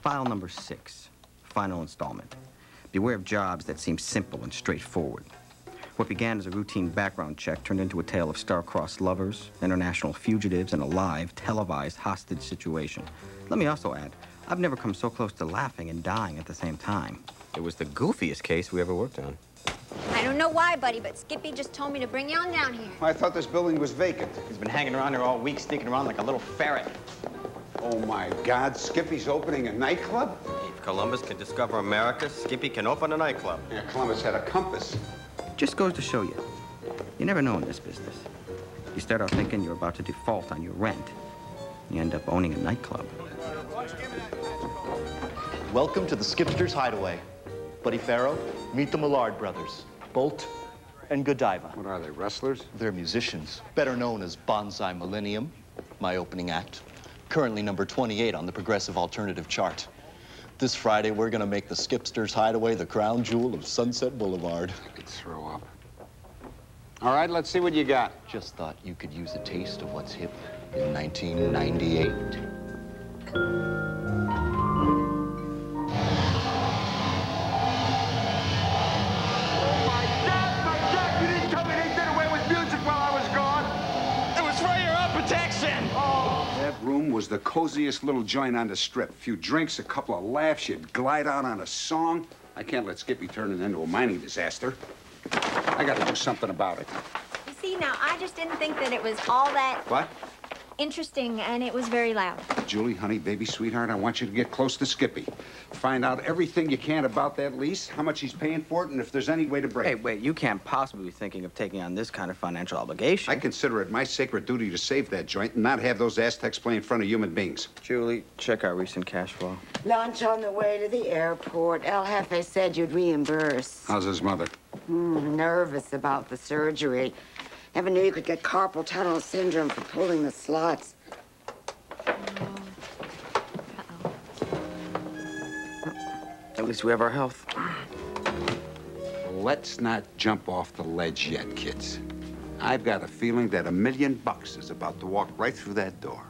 File number 6, final installment. Beware of jobs that seem simple and straightforward. What began as a routine background check turned into a tale of star-crossed lovers, international fugitives, and a live, televised hostage situation. Let me also add, I've never come so close to laughing and dying at the same time. It was the goofiest case we ever worked on. I don't know why, buddy, but Skippy just told me to bring you on down here. I thought this building was vacant. He's been hanging around here all week, sneaking around like a little ferret. Oh, my God, Skippy's opening a nightclub? If Columbus can discover America, Skippy can open a nightclub. Yeah, Columbus had a compass. Just goes to show you, you never know in this business. You start out thinking you're about to default on your rent. You end up owning a nightclub. Welcome to the Skipster's Hideaway. Buddy Faro, meet the Millard brothers, Bolt and Godiva. What are they, wrestlers? They're musicians, better known as Bonsai Millennium, my opening act. Currently number 28 on the Progressive Alternative chart. This Friday, we're gonna make the Skipster's Hideaway the crown jewel of Sunset Boulevard. I could throw up. All right, let's see what you got. Just thought you could use a taste of what's hip in 1998. Room was the coziest little joint on the strip. A few drinks, a couple of laughs, you'd glide out on a song. I can't let Skippy turn it into a mining disaster. I gotta do something about it. You see, now, I just didn't think that it was all that... What? Interesting, and it was very loud. Julie, honey, baby, sweetheart, I want you to get close to Skippy. Find out everything you can about that lease, how much he's paying for it, and if there's any way to break it. Hey, wait, you can't possibly be thinking of taking on this kind of financial obligation. I consider it my sacred duty to save that joint and not have those Aztecs play in front of human beings. Julie, check our recent cash flow. Lunch on the way to the airport. El Jefe said you'd reimburse. How's his mother? Nervous about the surgery. Never knew you could get carpal tunnel syndrome for pulling the slots. At least we have our health. Let's not jump off the ledge yet, kids. I've got a feeling that $1 million is about to walk right through that door.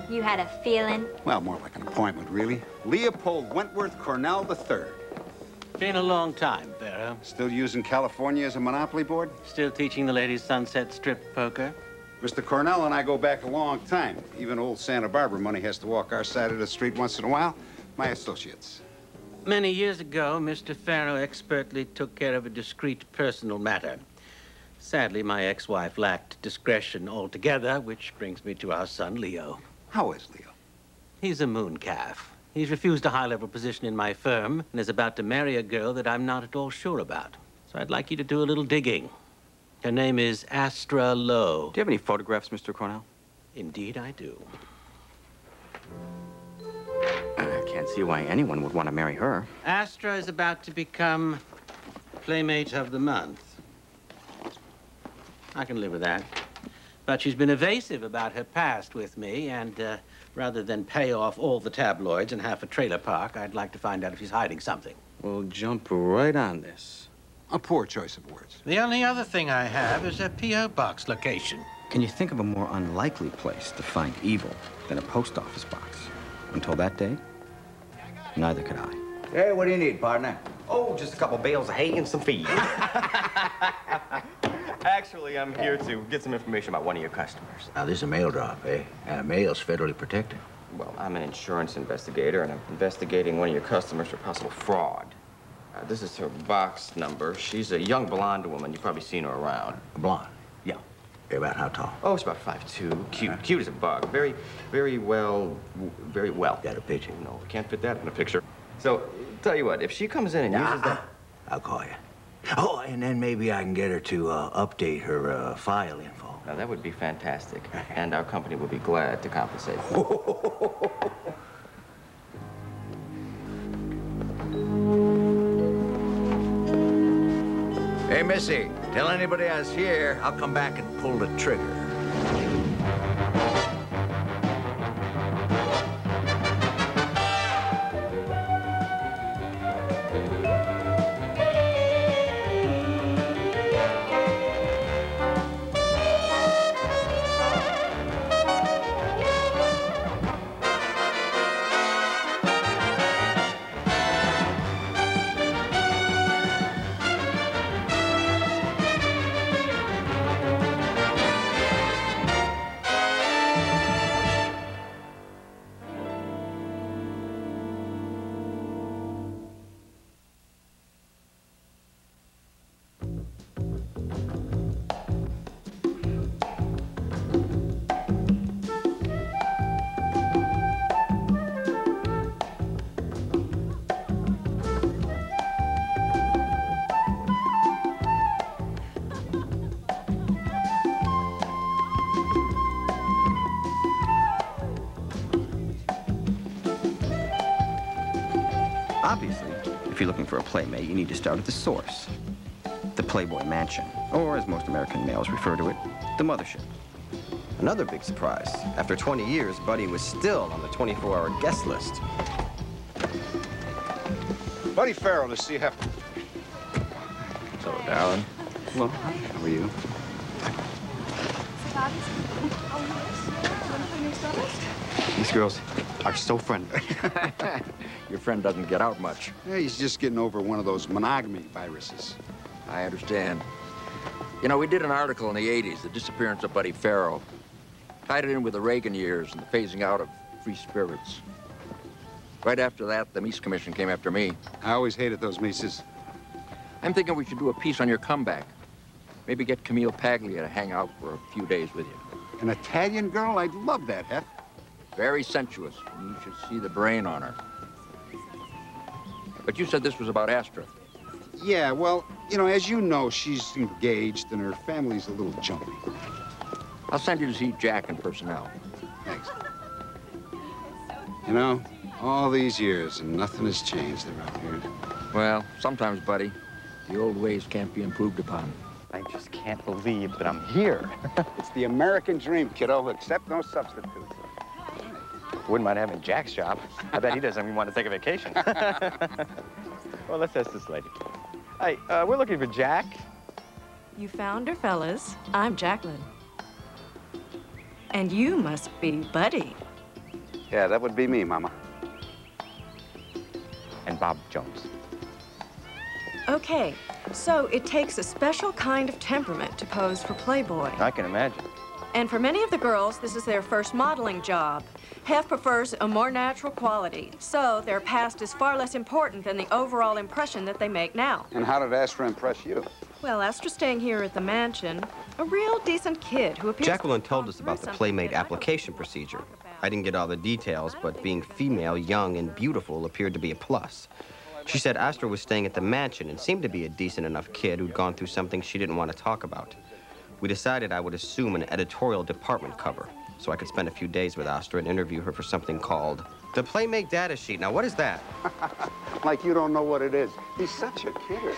You had a feeling? Well, more like an appointment, really. Leopold Wentworth Cornell III. Been a long time, Faro. Still using California as a monopoly board? Still teaching the ladies Sunset Strip poker? Mr. Cornell and I go back a long time. Even old Santa Barbara money has to walk our side of the street once in a while. My associates. Many years ago, Mr. Faro expertly took care of a discreet personal matter. Sadly, my ex-wife lacked discretion altogether, which brings me to our son, Leo. How is Leo? He's a moon calf. He's refused a high-level position in my firm and is about to marry a girl that I'm not at all sure about. So I'd like you to do a little digging. Her name is Astra Lowe. Do you have any photographs, Mr. Cornell? Indeed, I do. I can't see why anyone would want to marry her. Astra is about to become Playmate of the Month. I can live with that. But she's been evasive about her past with me, and rather than pay off all the tabloids and half a trailer park, I'd like to find out if she's hiding something. We'll jump right on this. A poor choice of words. The only other thing I have is a P.O. box location. Can you think of a more unlikely place to find evil than a post office box? Until that day, neither could I. Hey, what do you need, partner? Oh, just a couple bales of hay and some feed. Actually, I'm here to get some information about one of your customers. Now, this is a mail drop, eh? And mail's federally protected. Well, I'm an insurance investigator, and I'm investigating one of your customers for possible fraud. This is her box number. She's a young blonde woman. You've probably seen her around. A blonde? Yeah. About how tall? Oh, it's about 5'2". Cute. Cute as a bug. Very well. Got a picture? No, we can't fit that in a picture. So, tell you what, if she comes in and uses that... I'll call you. Oh, and then maybe I can get her to update her file info. Now, that would be fantastic. And our company would be glad to compensate. Hey, Missy, tell anybody I was here, I'll come back and pull the trigger. Obviously, if you're looking for a playmate, you need to start at the source. The Playboy Mansion, or as most American males refer to it, the mothership. Another big surprise. After 20 years, Buddy was still on the 24-hour guest list. Buddy Faro, to see Hefner. So, darling. Well, how are you? These girls are so friendly. Your friend doesn't get out much. Yeah, he's just getting over one of those monogamy viruses. I understand. You know, we did an article in the 80s, the disappearance of Buddy Faro. Tied it in with the Reagan years and the phasing out of free spirits. Right after that, the Mies Commission came after me. I always hated those Mises. I'm thinking we should do a piece on your comeback. Maybe get Camille Paglia to hang out for a few days with you. An Italian girl? I'd love that, Hef. Very sensuous, and you should see the brain on her. But you said this was about Astra. Yeah, well, you know, as you know, she's engaged and her family's a little jumpy. I'll send you to see Jack in personnel. Thanks. You know, all these years and nothing has changed around here. Well, sometimes, buddy, the old ways can't be improved upon. I just can't believe that I'm here. It's the American dream, kiddo, except no substitutes. Wouldn't mind having Jack's job. I bet he doesn't even want to take a vacation. Well, let's ask this lady. Hey, we're looking for Jack. You found her, fellas. I'm Jacqueline. And you must be Buddy. Yeah, that would be me, Mama. And Bob Jones. Okay, so it takes a special kind of temperament to pose for Playboy. I can imagine. And for many of the girls, this is their first modeling job. Hef prefers a more natural quality, so their past is far less important than the overall impression that they make now. And how did Astra impress you? Well, Astra's staying here at the mansion, a real decent kid who appears... Jacqueline told us about the Playmate application procedure. I didn't get all the details, but being female, young, and beautiful appeared to be a plus. She said Astra was staying at the mansion and seemed to be a decent enough kid who'd gone through something she didn't want to talk about. We decided I would assume an editorial department cover, so I could spend a few days with Astra and interview her for something called the Playmate Data Sheet. Now, what is that? Like you don't know what it is. He's such a kid.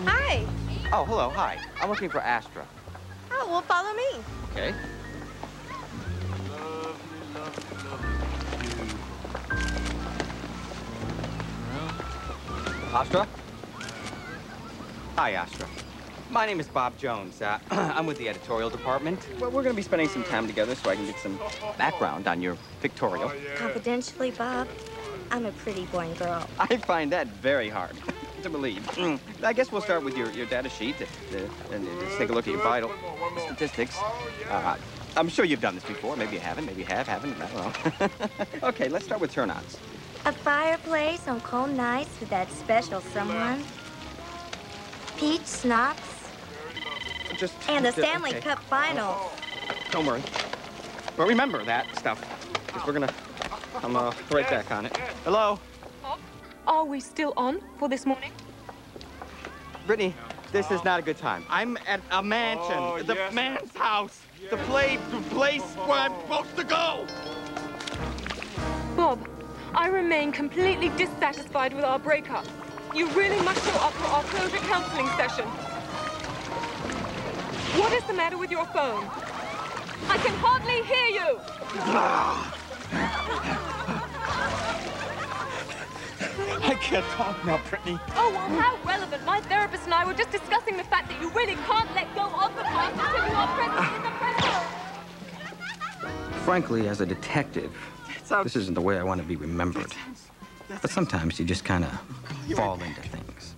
Hi. Oh, hello, hi. I'm looking for Astra. Oh, well, follow me. Okay. Astra? Hi, Astra. My name is Bob Jones. I'm with the editorial department. Well, we're going to be spending some time together so I can get some background on your pictorial. Confidentially, Bob, I'm a pretty boring girl. I find that very hard to believe. I guess we'll start with your data sheet and just take a look at your vital statistics. I'm sure you've done this before. Maybe you haven't. Maybe you haven't. I don't know. Okay, let's start with turn-ons. A fireplace on cold nights with that special someone. Peach schnapps. And the Stanley Cup Finals. Don't worry. But remember that stuff, because we're gonna come right back on it. Hello? Are we still on for this morning? Brittany, this is not a good time. I'm at a mansion, the man's house, the place where I'm supposed to go. Bob, I remain completely dissatisfied with our breakup. You really must show up for our closure counseling session. What is the matter with your phone? I can hardly hear you. I can't talk now, Brittany. Oh, well, how relevant. My therapist and I were just discussing the fact that you really can't let go of the past until you are present in the present. Frankly, as a detective, this isn't the way I want to be remembered. But sometimes you just kind of fall into things.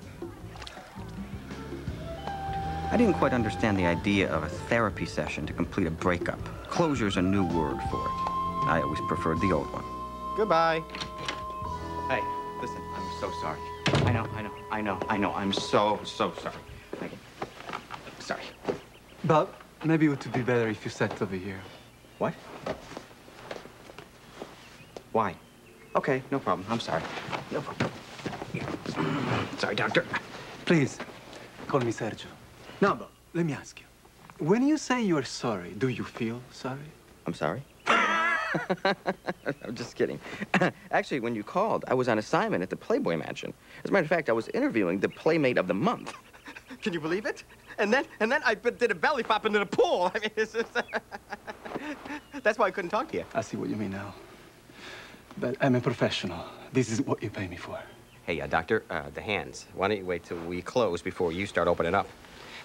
I didn't quite understand the idea of a therapy session to complete a breakup. Closure's a new word for it. I always preferred the old one. Goodbye. Hey, listen, I'm so sorry. I know. I'm so sorry. Sorry. Bob, maybe it would be better if you sat over here. What? Why? Okay, no problem. I'm sorry. No problem. Sorry, doctor. Please, call me Sergio. Now, let me ask you. When you say you're sorry, do you feel sorry? I'm sorry? I'm just kidding. Actually, when you called, I was on assignment at the Playboy Mansion. As a matter of fact, I was interviewing the Playmate of the Month. Can you believe it? And then I did a belly flop into the pool. I mean, it's just... That's why I couldn't talk to you. I see what you mean now. But I'm a professional. This is what you pay me for. Hey, doctor, the hands. Why don't you wait till we close before you start opening up?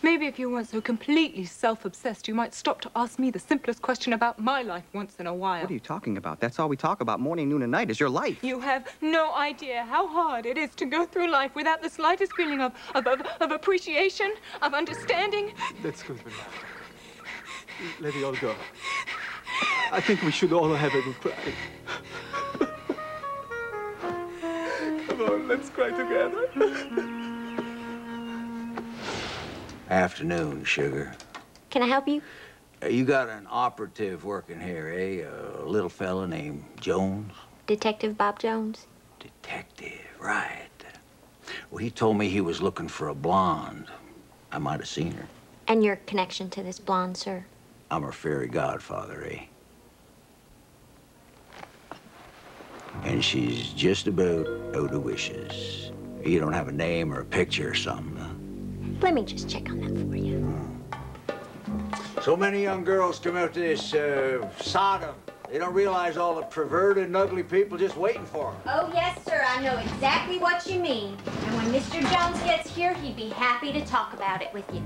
Maybe if you weren't so completely self-obsessed, you might stop to ask me the simplest question about my life once in a while. What are you talking about? That's all we talk about morning, noon, and night is your life. You have no idea how hard it is to go through life without the slightest feeling of appreciation, of understanding. That's good for now. Let it all go. I think we should all have a good cry. Come on, let's cry together. Afternoon, sugar. Can I help you? You got an operative working here, eh? A little fella named Jones? Detective Bob Jones? Detective, right. Well, he told me he was looking for a blonde. I might have seen her. And your connection to this blonde, sir? I'm her fairy godfather, eh? And she's just about out of wishes. You don't have a name or a picture or something, huh? Let me just check on that for you. So many young girls come out to this Sodom. They don't realize all the perverted and ugly people just waiting for them. Oh, yes, sir. I know exactly what you mean. And when Mr. Jones gets here, he'd be happy to talk about it with you.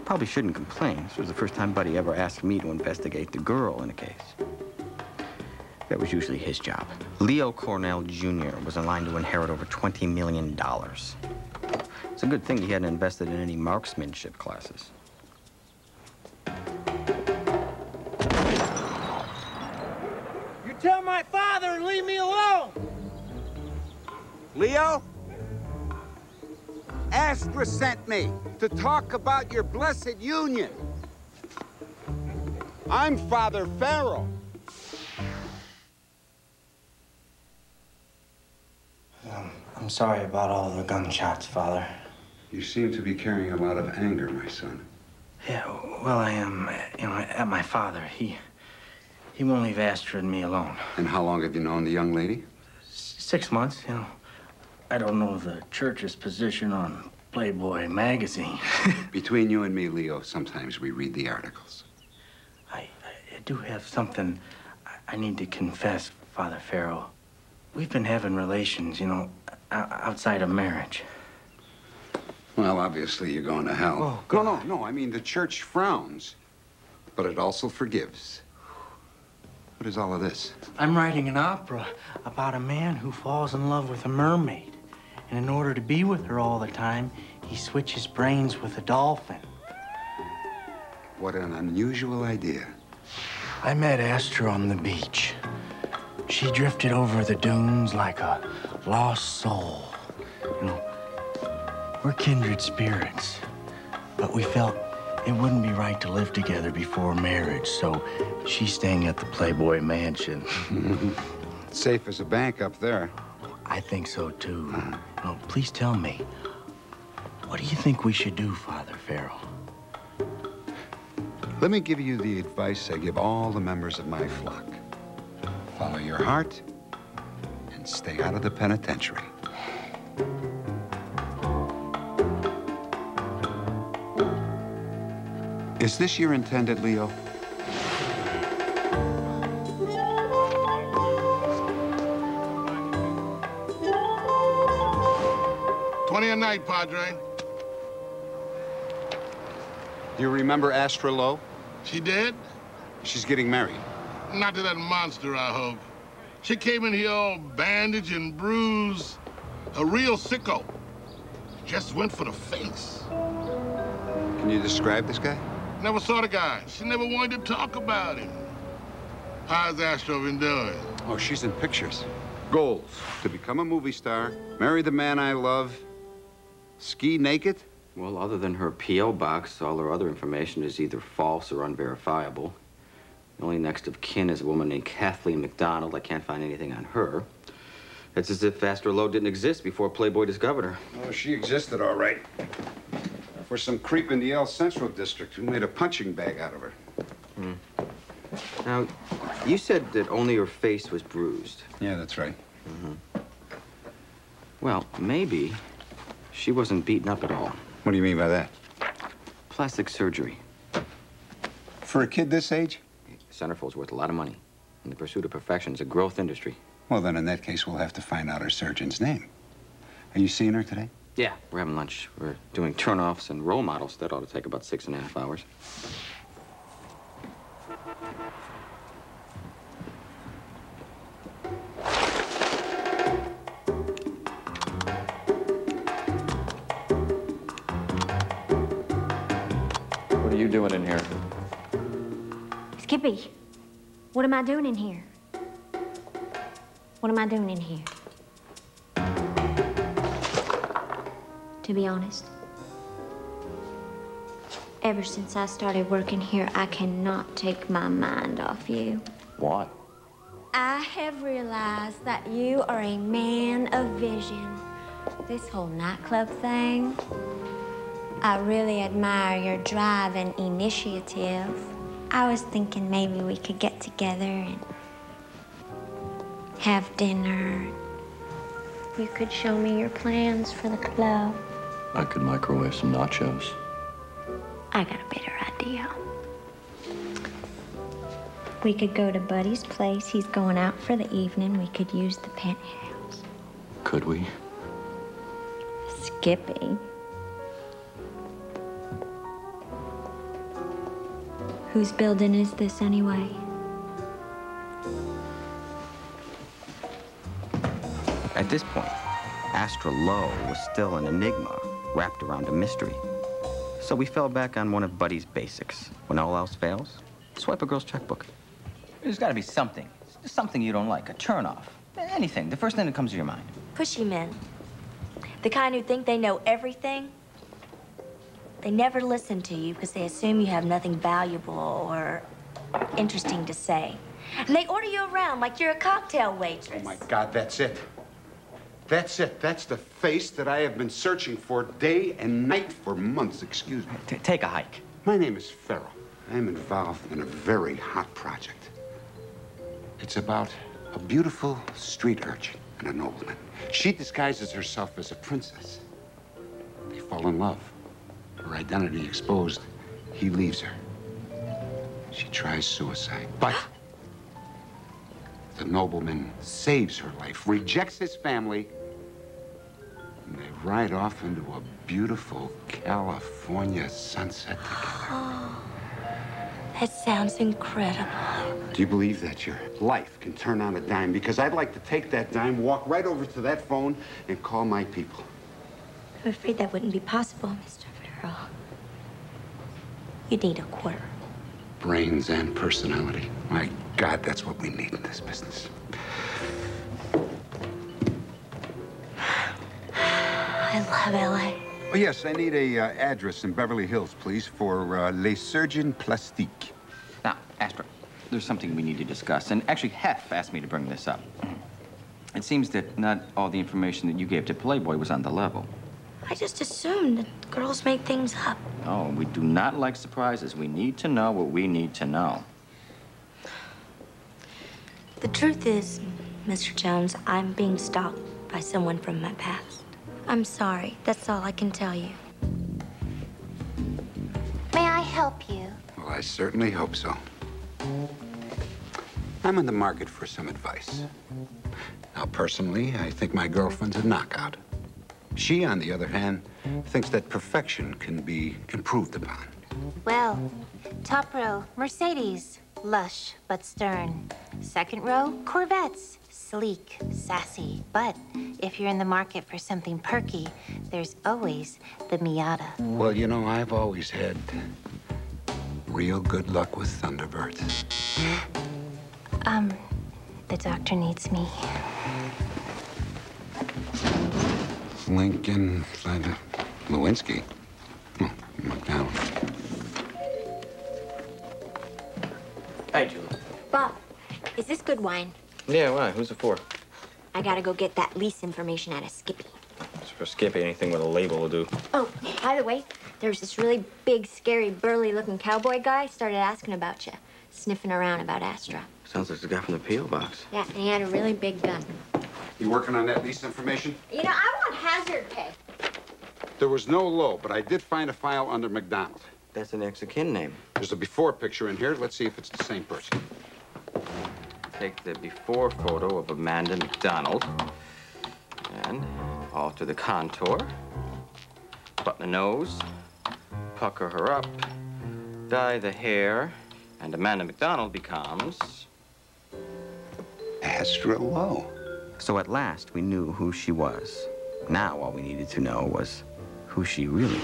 Probably shouldn't complain. This was the first time Buddy ever asked me to investigate the girl in a case. That was usually his job. Leo Cornell Jr. was in line to inherit over $20 million. It's a good thing he hadn't invested in any marksmanship classes. You tell my father and leave me alone! Leo? Astra sent me to talk about your blessed union. I'm Father Faro. I'm sorry about all the gunshots, Father. You seem to be carrying a lot of anger, my son. Yeah, well, I am, at my father. He won't leave Astra and me alone. And how long have you known the young lady? 6 months, I don't know the church's position on Playboy magazine. Between you and me, Leo, sometimes we read the articles. I do have something I need to confess, Father Faro. We've been having relations, outside of marriage. Well, obviously you're going to hell. Oh, God. No, I mean, the church frowns, but it also forgives. What is all of this? I'm writing an opera about a man who falls in love with a mermaid. And in order to be with her all the time, he switches brains with a dolphin. What an unusual idea. I met Astra on the beach. She drifted over the dunes like a lost soul. We're kindred spirits, but we felt it wouldn't be right to live together before marriage, so she's staying at the Playboy Mansion. Safe as a bank up there. I think so, too. Please tell me, what do you think we should do, Father Faro? Let me give you the advice I give all the members of my flock. Follow your heart and stay out of the penitentiary. Is this your intended, Leo? $20 a night, Padre. Do you remember Astra Lowe? She did? She's getting married. Not to that monster, I hope. She came in here all bandaged and bruised. A real sicko. Just went for the face. Can you describe this guy? Never saw the guy. She never wanted to talk about him. How's Astra been doing? Oh, she's in pictures. Goals. To become a movie star, marry the man I love, ski naked. Well, other than her P.O. box, all her other information is either false or unverifiable. Only next of kin is a woman named Kathleen McDonald. I can't find anything on her. It's as if Astra Lowe didn't exist before Playboy discovered her. Oh, she existed all right. For some creep in the El Centro district who made a punching bag out of her. Hmm. Now, you said that only her face was bruised. Yeah, that's right. Mm-hmm. Well, maybe she wasn't beaten up at all. What do you mean by that? Plastic surgery. For a kid this age? Centerfold's worth a lot of money. And the pursuit of perfection is a growth industry. Well, then in that case, we'll have to find out our surgeon's name. Are you seeing her today? Yeah, we're having lunch. We're doing turnoffs and role models. That ought to take about 6.5 hours. What are you doing in here? Skippy, what am I doing in here? What am I doing in here? To be honest, ever since I started working here, I cannot take my mind off you. Why? I have realized that you are a man of vision. This whole nightclub thing, I really admire your drive and initiative. I was thinking maybe we could get together and have dinner. You could show me your plans for the club. I could microwave some nachos. I got a better idea. We could go to Buddy's place. He's going out for the evening. We could use the penthouse. Could we? Skippy. Whose building is this anyway? At this point, Astra Lowe was still an enigma wrapped around a mystery. So we fell back on one of Buddy's basics. When all else fails, swipe a girl's checkbook. There's got to be something. Something you don't like, a turnoff. Anything, the first thing that comes to your mind. Pushy men. The kind who think they know everything. They never listen to you because they assume you have nothing valuable or interesting to say. And they order you around like you're a cocktail waitress. Oh, my God, that's it. That's it. That's the face that I have been searching for day and night for months. Excuse me. Take a hike. My name is Faro. I'm involved in a very hot project. It's about a beautiful street urchin and a nobleman. She disguises herself as a princess. They fall in love. Her identity exposed, he leaves her. She tries suicide, but the nobleman saves her life, rejects his family, and they ride off into a beautiful California sunset together. That sounds incredible. Do you believe that your life can turn on a dime? Because I'd like to take that dime, walk right over to that phone, and call my people. I'm afraid that wouldn't be possible, Mr. Farrell. You need a quarter. Brains and personality. My God, that's what we need in this business. I love L.A. Oh, yes, I need a address in Beverly Hills, please, for Les Surgeons Plastiques. Now, Astra, there's something we need to discuss. And actually, Hef asked me to bring this up. It seems that not all the information that you gave to Playboy was on the level. I just assumed that girls make things up. Oh, we do not like surprises. We need to know what we need to know. The truth is, Mr. Jones, I'm being stalked by someone from my past. I'm sorry. That's all I can tell you. May I help you? Well, I certainly hope so. I'm in the market for some advice. Now, personally, I think my girlfriend's a knockout. She, on the other hand, thinks that perfection can be improved upon. Well, top row, Mercedes. Lush, but stern. Second row, Corvettes. Sleek, sassy. But if you're in the market for something perky, there's always the Miata. Well, you know, I've always had real good luck with Thunderbirds. The doctor needs me. Lincoln, Lewinsky. Oh, McDonald. Hey, Julie. Bob, is this good wine? Yeah, why? Who's it for? I gotta go get that lease information out of Skippy. It's for Skippy. Anything with a label will do. Oh, by the way, there's this really big, scary, burly-looking cowboy guy started asking about you, sniffing around about Astra. Sounds like the guy from the P.O. box. Yeah, and he had a really big gun. You working on that lease information? You know, I want hazard pay. There was no low, but I did find a file under McDonald. That's an next of kin name. There's a before picture in here. Let's see if it's the same person. Take the before photo of Amanda McDonald and alter the contour, button the nose, pucker her up, dye the hair, and Amanda McDonald becomes... Astra Low. So at last, we knew who she was. Now all we needed to know was who she really